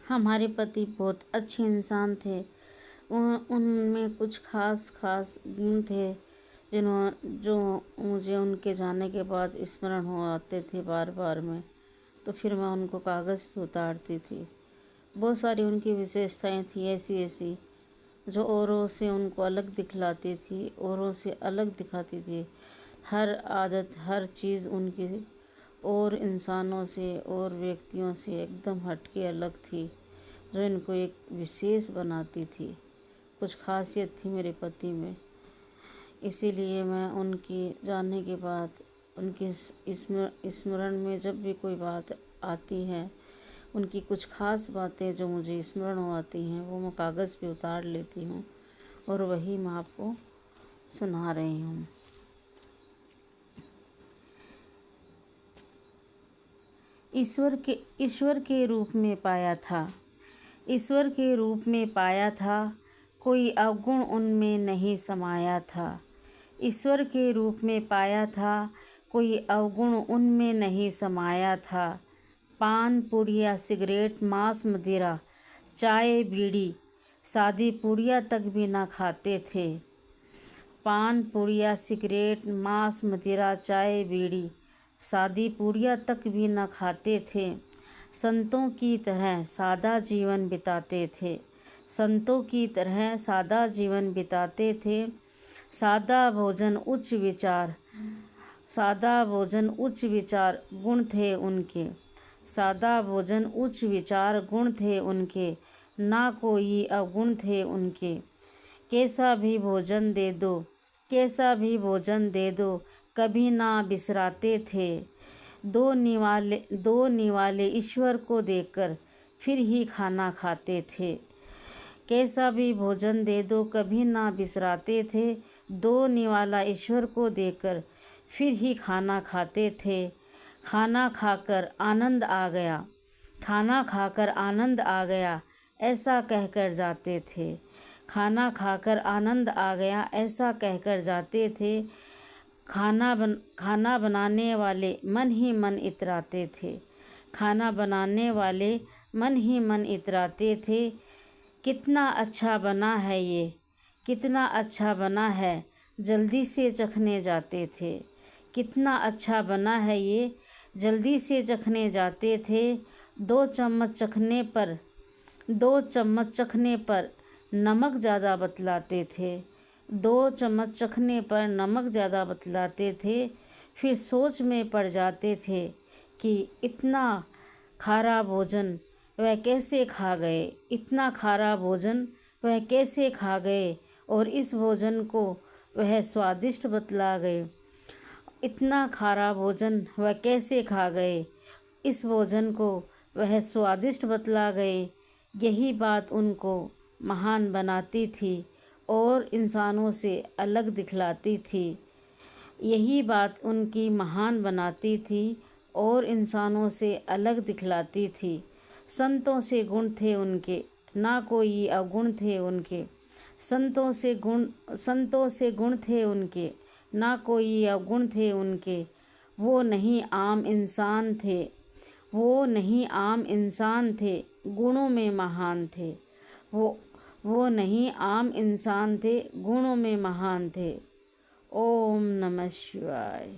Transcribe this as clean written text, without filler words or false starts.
हमारे पति बहुत अच्छे इंसान थे। उनमें कुछ खास खास गुण थे जो मुझे उनके जाने के बाद स्मरण हो आते थे बार बार में। तो फिर मैं उनको कागज़ पे उतारती थी। बहुत सारी उनकी विशेषताएं थी ऐसी ऐसी जो औरों से उनको अलग दिखलाती थी, औरों से अलग दिखाती थी। हर आदत, हर चीज़ उनकी और इंसानों से और व्यक्तियों से एकदम हटके अलग थी, जो इनको एक विशेष बनाती थी। कुछ खासियत थी मेरे पति में। इसीलिए मैं उनकी जाने के बाद उनकी स्मरण में जब भी कोई बात आती है, उनकी कुछ खास बातें जो मुझे स्मरण हो आती हैं, वो मैं कागज़ पे उतार लेती हूँ और वही मैं आपको सुना रही हूँ। ईश्वर के रूप में पाया था, ईश्वर के रूप में पाया था, कोई अवगुण उनमें नहीं समाया था। ईश्वर के रूप में पाया था, कोई अवगुण उनमें नहीं समाया था। पान पुड़िया, सिगरेट, मांस, मदिरा, चाय, बीड़ी, शादी पुड़िया तक भी ना खाते थे। पान पुड़िया, सिगरेट, मांस, मदिरा, चाय, बीड़ी, शादी पुड़िया तक भी न खाते थे। संतों की तरह सादा जीवन बिताते थे। संतों की तरह सादा जीवन बिताते थे। सादा भोजन उच्च विचार, सादा भोजन उच्च विचार गुण थे उनके। सादा भोजन उच्च विचार गुण थे उनके, ना कोई अवगुण थे उनके। कैसा भी भोजन दे दो, कैसा भी भोजन दे दो, कभी ना बिसराते थे। दो निवाले ईश्वर को देकर फिर ही खाना खाते थे। कैसा भी भोजन दे दो, कभी ना बिसराते थे। दो निवाला ईश्वर को देकर फिर ही खाना खाते थे। खाना खाकर आनंद आ गया, खाना खाकर आनंद आ गया, ऐसा कहकर जाते थे। खाना खाकर आनंद आ गया, ऐसा कहकर जाते थे। खाना बनाने वाले मन ही मन इतराते थे। खाना बनाने वाले मन ही मन इतराते थे। कितना अच्छा बना है ये, कितना अच्छा बना है, जल्दी से चखने जाते थे। कितना अच्छा बना है ये, जल्दी से चखने जाते थे। 2 चम्मच चखने पर नमक ज़्यादा बतलाते थे। 2 चम्मच चखने पर नमक ज़्यादा बतलाते थे। फिर सोच में पड़ जाते थे कि इतना खारा भोजन वह कैसे खा गए, इतना खारा भोजन वह कैसे खा गए और इस भोजन को वह स्वादिष्ट बतला गए। इतना खारा भोजन वह कैसे खा गए, इस भोजन को वह स्वादिष्ट बतला गए। यही बात उनको महान बनाती थी और इंसानों से अलग दिखलाती थी। यही बात उनकी महान बनाती थी और इंसानों से अलग दिखलाती थी। संतों से गुण थे उनके, ना कोई अवगुण थे उनके। संतों से गुण थे उनके, ना कोई अवगुण थे उनके। वो नहीं आम इंसान थे, वो नहीं आम इंसान थे, गुणों में महान थे। वो नहीं आम इंसान थे, गुणों में महान थे। ओम नमः शिवाय।